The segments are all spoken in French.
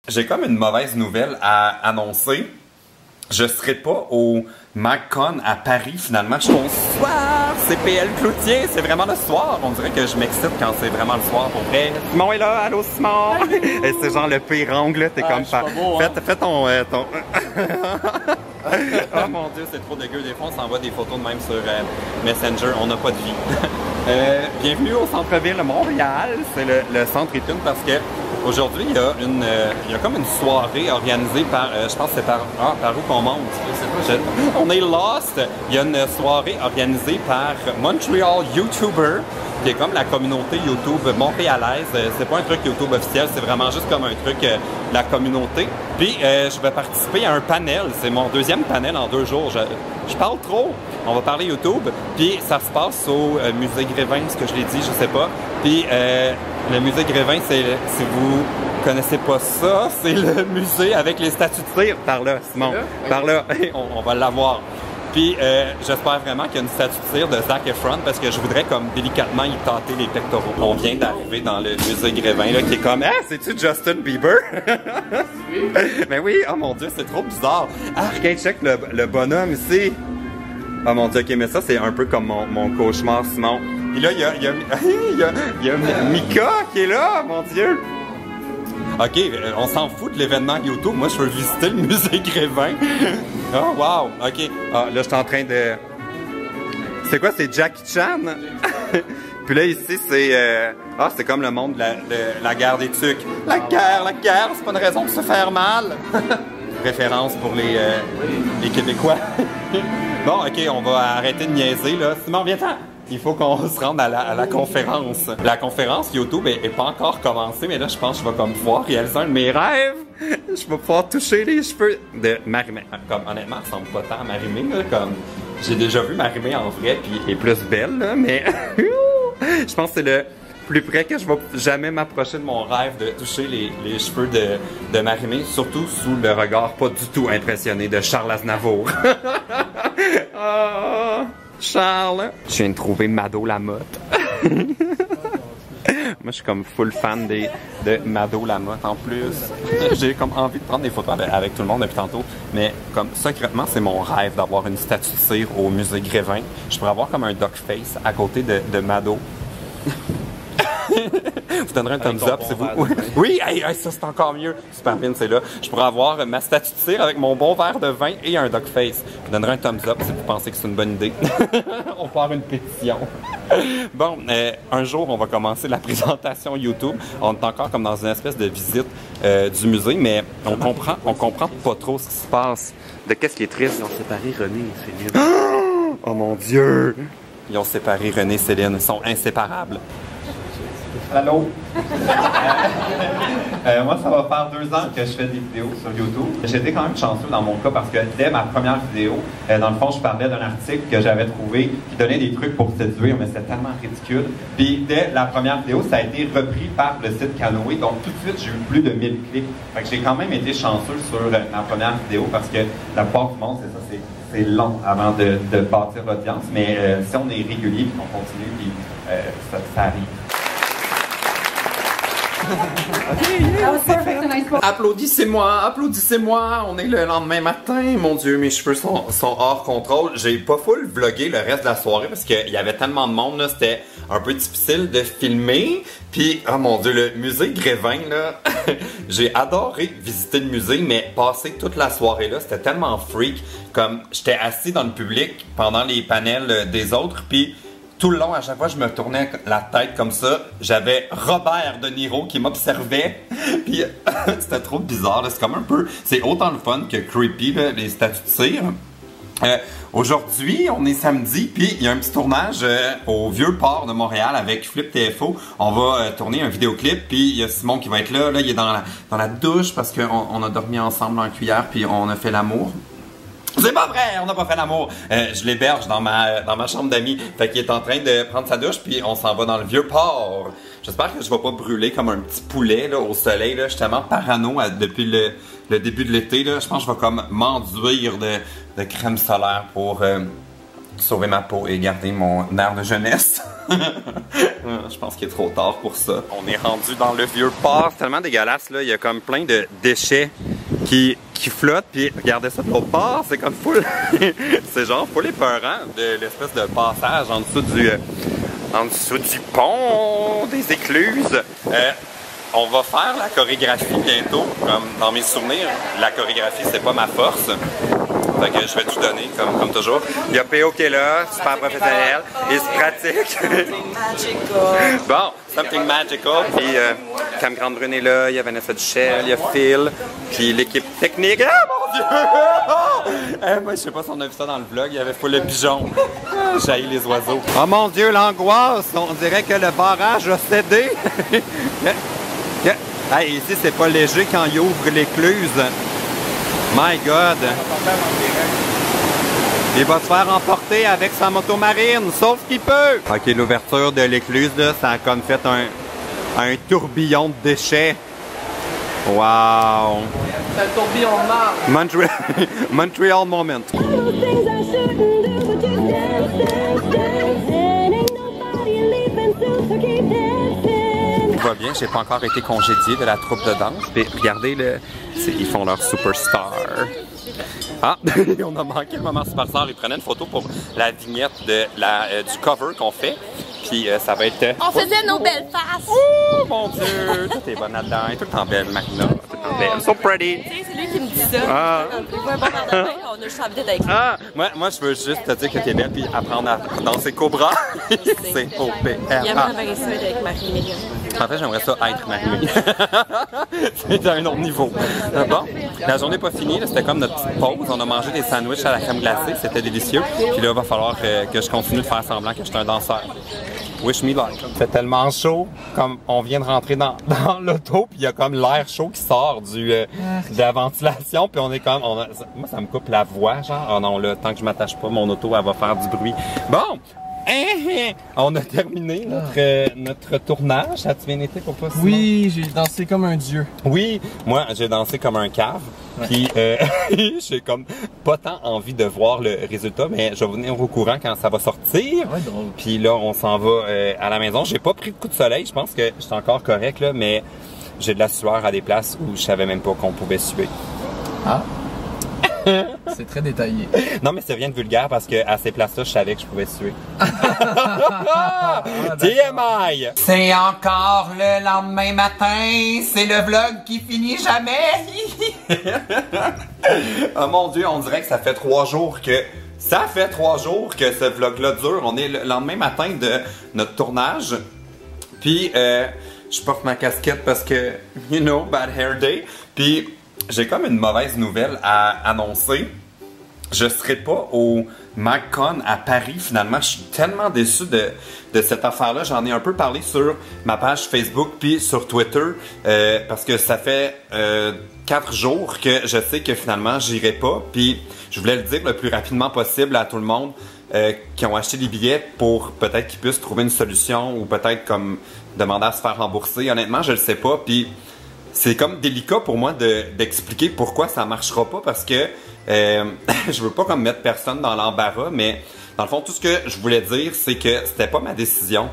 J'ai comme une mauvaise nouvelle à annoncer. Je serai pas au MagCon à Paris finalement. Je suis au soir, CPL Cloutier. C'est vraiment le soir. On dirait que je m'excite quand c'est vraiment le soir pour vrai. Simon est là, allô Simon! Et c'est genre le pire angle, là. T'es comme pas. Beau, hein? Fais ton. Oh mon dieu, c'est trop dégueu. Des fois, on s'envoie des photos de même sur Messenger. On n'a pas de vie. Bienvenue au centre-ville de Montréal. C'est le centre Études parce que aujourd'hui, il y a comme une soirée organisée par, je pense que c'est par où qu'on monte? On est lost. Il y a une soirée organisée par Montreal YouTuber, qui est comme la communauté YouTube montréalaise. C'est pas un truc YouTube officiel, c'est vraiment juste comme un truc de la communauté. Puis je vais participer à un panel. C'est mon deuxième panel en 2 jours. Je parle trop. On va parler YouTube. Puis ça se passe au musée Grévin, ce que je l'ai dit, je sais pas. Puis le musée Grévin, c'est, si vous connaissez pas ça, c'est le musée avec les statues de cire. Par là, Simon. Par là. On va l'avoir. Puis j'espère vraiment qu'il y a une statue de cire de Zac Efron parce que je voudrais comme délicatement y tâter les pectoraux. On vient d'arriver dans le musée Grévin là, qui est comme « Ah, c'est-tu Justin Bieber? » Mais oui, oh mon dieu, c'est trop bizarre. Ah, regarde, check le bonhomme ici. Oh mon dieu, ok, mais ça c'est un peu comme mon cauchemar, Simon. Et là, il y a Mika qui est là, mon dieu. Ok, on s'en fout de l'événement YouTube. Moi, je veux visiter le musée Grévin. Oh, wow! OK. Ah, là, je suis en train de... C'est quoi? C'est Jackie Chan? Puis là, ici, c'est... c'est comme le monde de la guerre des tucs. La guerre, c'est pas une raison de se faire mal! Référence pour les Québécois. Bon, OK, on va arrêter de niaiser, là. Simon, viens-t'en! Il faut qu'on se rende à la conférence. La conférence YouTube est pas encore commencée, mais là, je pense que je vais comme pouvoir réaliser un de mes rêves. Je vais pouvoir toucher les cheveux de Marie-Mé. Comme, honnêtement, elle ressemble pas tant à Marie-Mé, là, comme... J'ai déjà vu Marie-Mé en vrai, puis elle est plus belle, là, mais... je pense que c'est le plus près que je vais jamais m'approcher de mon rêve de toucher les cheveux de Marie-Mé, surtout sous le regard pas du tout impressionné de Charles Aznavour. Oh, Charles! Je viens de trouver Mado Lamotte. Moi, je suis comme full fan de Mado Lamotte en plus. J'ai comme envie de prendre des photos avec tout le monde depuis tantôt. Mais comme secrètement, c'est mon rêve d'avoir une statue de cire au musée Grévin. Je pourrais avoir comme un duck face à côté de Mado. Vous donnerez un thumbs up, c'est vous. Oui, hey, ça c'est encore mieux. Super bien, c'est là. Je pourrais avoir ma statue de cire avec mon bon verre de vin et un duck face. Vous donnerez un thumbs up si vous pensez que c'est une bonne idée. On va faire une pétition. Bon, un jour, on va commencer la présentation YouTube. On est encore comme dans une espèce de visite du musée, mais on comprend pas trop ce qui se passe. De qu'est-ce qui est triste? Ils ont séparé René et Céline. Oh mon Dieu! Ils ont séparé René et Céline. Ils sont inséparables. Allô? Moi, ça va faire 2 ans que je fais des vidéos sur YouTube. J'ai été quand même chanceux dans mon cas parce que dès ma première vidéo, dans le fond, je parlais d'un article que j'avais trouvé qui donnait des trucs pour séduire, mais c'était tellement ridicule. Puis dès la première vidéo, ça a été repris par le site Canoë. Donc tout de suite, j'ai eu plus de 1000 clics. Fait que j'ai quand même été chanceux sur ma première vidéo parce que la plupart du monde, c'est ça, c'est long avant de bâtir l'audience. Mais si on est régulier et qu'on continue, puis ça arrive. Applaudissez-moi, on est le lendemain matin, mon Dieu, mes cheveux sont hors contrôle. J'ai pas full vlogué le reste de la soirée parce qu'il y avait tellement de monde, là, c'était un peu difficile de filmer. Puis, oh mon Dieu, le musée Grévin, là, j'ai adoré visiter le musée, mais passer toute la soirée là, c'était tellement freak, comme j'étais assis dans le public pendant les panels des autres, puis tout le long, à chaque fois, je me tournais la tête comme ça. J'avais Robert De Niro qui m'observait. Puis c'était trop bizarre. C'est comme un peu... C'est autant le fun que creepy, là, les statues de cire. Aujourd'hui, on est samedi, puis il y a un petit tournage au Vieux-Port de Montréal avec Flip TFO. On va tourner un vidéoclip, puis il y a Simon qui va être là. Là, il est dans la douche parce qu'on a dormi ensemble dans la cuillère, puis on a fait l'amour. C'est pas vrai, on n'a pas fait l'amour. Je l'héberge dans ma chambre d'amis. Fait qu'il est en train de prendre sa douche, puis on s'en va dans le Vieux-Port. J'espère que je vais pas brûler comme un petit poulet là, au soleil. Là. Je suis tellement parano depuis le début de l'été. Je pense que je vais comme m'enduire de crème solaire pour sauver ma peau et garder mon air de jeunesse. Je pense qu'il est trop tard pour ça. On est rendu dans le vieux port. C'est tellement dégueulasse, là. Il y a comme plein de déchets qui flottent. Puis regardez ça de l'autre part, c'est comme full. C'est genre full épeurant de l'espèce de passage en dessous du pont des Écluses. On va faire la chorégraphie bientôt. Comme dans mes souvenirs, la chorégraphie, c'est pas ma force. Fait que je vais tout donner, comme toujours. Il y a P.O. qui est là, super professionnel. Il se pratique. Bon, something magical. Puis Cam Grande-Brune est là, il y a Vanessa Duchel, il y a Phil, puis l'équipe technique. Ah, mon Dieu! Moi, je sais pas si on a vu ça dans le vlog, il y avait full le pigeon. J'haïs les oiseaux. Oh mon Dieu, l'angoisse! On dirait que le barrage a cédé. Hey, ici, c'est pas léger quand il ouvre l'écluse. My God! Il va se faire emporter avec sa moto marine, sauf qu'il peut! Ok, l'ouverture de l'écluse, là, ça a comme fait un tourbillon de déchets. Wow! C'est un tourbillon de marde! Montreal moment. Tout va bien, j'ai pas encore été congédié de la troupe de danse. Mais regardez, ils font leur superstar. Ah, on a manqué le moment superstar. Ils prenaient une photo pour la vignette du cover qu'on fait. Puis ça va être... On faisait nos belles faces! Oh mon Dieu! Tout est bon là-dedans. Tout le temps belle, Marina. Tout le temps belle. So pretty! Tu sais, c'est lui qui me dit ça. Ah. Il veut un bon verre de vin, on a juste envie d'être avec lui. Ah! Moi, je veux juste te dire que t'es belle puis apprendre à danser Cobra. C'est O-P-R-A. J'aimerais ça être avec Marie-Mélie. En fait, j'aimerais ça être Marie-Mélie. C'est un autre niveau. Bon, la journée n'est pas finie. C'était comme notre petite pause. On a mangé des sandwichs à la crème glacée. C'était délicieux. Puis là, il va falloir que je continue de faire semblant que je suis un danseur. Wish me luck. C'est tellement chaud, comme on vient de rentrer dans l'auto, puis il y a comme l'air chaud qui sort de la ventilation, puis on est comme... moi, ça me coupe la voix, genre. Oh non, là, tant que je m'attache pas, mon auto, elle va faire du bruit. Bon! On a terminé notre tournage. Ça a-tu bien été pour toi, Simon? Oui, j'ai dansé comme un dieu. Oui, moi, j'ai dansé comme un cave. Puis, j'ai comme pas tant envie de voir le résultat, mais je vais venir au courant quand ça va sortir. Ouais, drôle. Puis là, on s'en va à la maison. J'ai pas pris de coup de soleil. Je pense que j'étais encore correct, là, mais j'ai de la sueur à des places où je savais même pas qu'on pouvait suer. Ah? C'est très détaillé. Non, mais c'est rien de vulgaire parce que à ces places-là, je savais que je pouvais suer. TMI! C'est encore le lendemain matin. C'est le vlog qui finit jamais. Oh mon Dieu, on dirait que ça fait 3 jours que... Ça fait 3 jours que ce vlog-là dure. On est le lendemain matin de notre tournage. Puis, je porte ma casquette parce que, you know, bad hair day. Puis... j'ai comme une mauvaise nouvelle à annoncer. Je serai pas au MagCon à Paris finalement. Je suis tellement déçu de cette affaire-là. J'en ai un peu parlé sur ma page Facebook puis sur Twitter parce que ça fait 4 jours que je sais que finalement j'irai pas. Puis je voulais le dire le plus rapidement possible à tout le monde qui ont acheté des billets pour peut-être qu'ils puissent trouver une solution ou peut-être comme demander à se faire rembourser. Honnêtement, je le sais pas. Puis c'est comme délicat pour moi d'expliquer pourquoi ça marchera pas parce que je veux pas comme mettre personne dans l'embarras, mais dans le fond, tout ce que je voulais dire, c'est que c'était pas ma décision.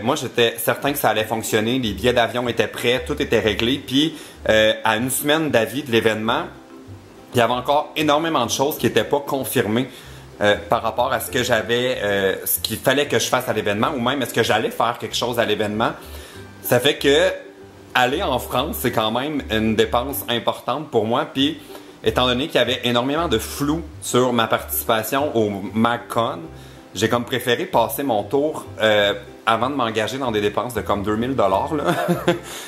Moi, j'étais certain que ça allait fonctionner, les billets d'avion étaient prêts, tout était réglé, puis à une semaine d'avis de l'événement, il y avait encore énormément de choses qui n'étaient pas confirmées par rapport à ce que j'avais, ce qu'il fallait que je fasse à l'événement, ou même est-ce que j'allais faire quelque chose à l'événement. Ça fait que aller en France, c'est quand même une dépense importante pour moi. Puis, étant donné qu'il y avait énormément de flou sur ma participation au MagCon, j'ai comme préféré passer mon tour avant de m'engager dans des dépenses de comme 2000 $.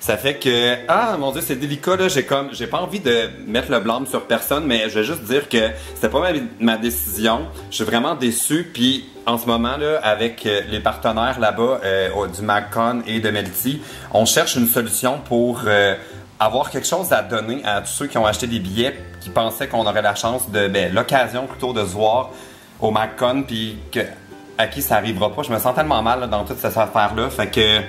Ça fait que, ah mon Dieu, c'est délicat, là. J'ai pas envie de mettre le blâme sur personne, mais je vais juste dire que c'était pas ma décision. Je suis vraiment déçu, puis en ce moment, là, avec les partenaires là-bas du MagCon et de Melty, on cherche une solution pour avoir quelque chose à donner à tous ceux qui ont acheté des billets, qui pensaient qu'on aurait la chance l'occasion plutôt de se voir au MagCon, puis à qui ça arrivera pas. Je me sens tellement mal là, dans toute cette affaire-là. Fait que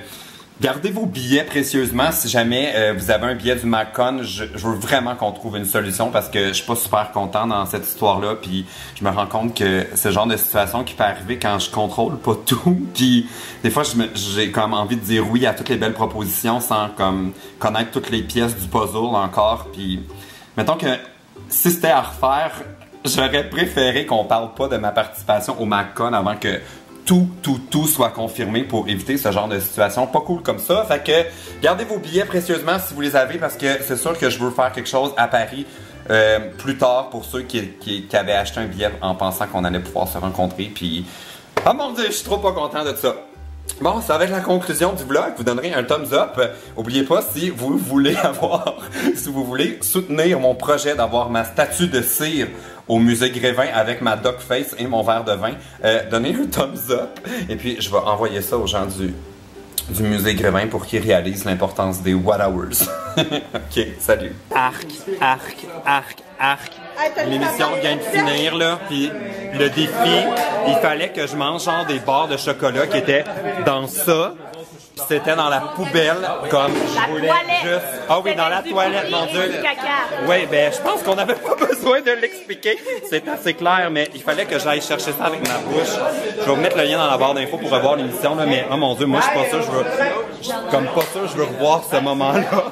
Gardez vos billets précieusement. Si jamais vous avez un billet du MacCon, je veux vraiment qu'on trouve une solution parce que je suis pas super content dans cette histoire-là. Puis je me rends compte que c'est le genre de situation qui peut arriver quand je contrôle pas tout. Puis des fois, j'ai comme envie de dire oui à toutes les belles propositions sans comme connaître toutes les pièces du puzzle encore. Puis mettons que si c'était à refaire, j'aurais préféré qu'on parle pas de ma participation au MacCon avant que tout soit confirmé pour éviter ce genre de situation pas cool comme ça. Fait que gardez vos billets précieusement si vous les avez parce que c'est sûr que je veux faire quelque chose à Paris plus tard pour ceux qui avaient acheté un billet en pensant qu'on allait pouvoir se rencontrer. Puis, ah mon Dieu, je suis trop pas content de ça. Bon, ça va être la conclusion du vlog. Vous donnerez un thumbs up. Oubliez pas si vous voulez soutenir mon projet d'avoir ma statue de cire au musée Grévin avec ma duck face et mon verre de vin. Donnez un thumbs up. Et puis, je vais envoyer ça aux gens du musée Grévin pour qu'ils réalisent l'importance des What Hours. Ok, salut. Arc. L'émission vient de finir, là, puis le défi, il fallait que je mange genre des barres de chocolat qui étaient dans ça, puis c'était dans la poubelle, comme je voulais juste... Ah oui, dans la toilette, mon Dieu! Oui, ben, je pense qu'on n'avait pas besoin de l'expliquer, c'est assez clair, mais il fallait que j'aille chercher ça avec ma bouche. Je vais vous mettre le lien dans la barre d'infos pour revoir l'émission, là, mais oh mon Dieu, moi je suis pas sûr, je veux revoir ce moment-là.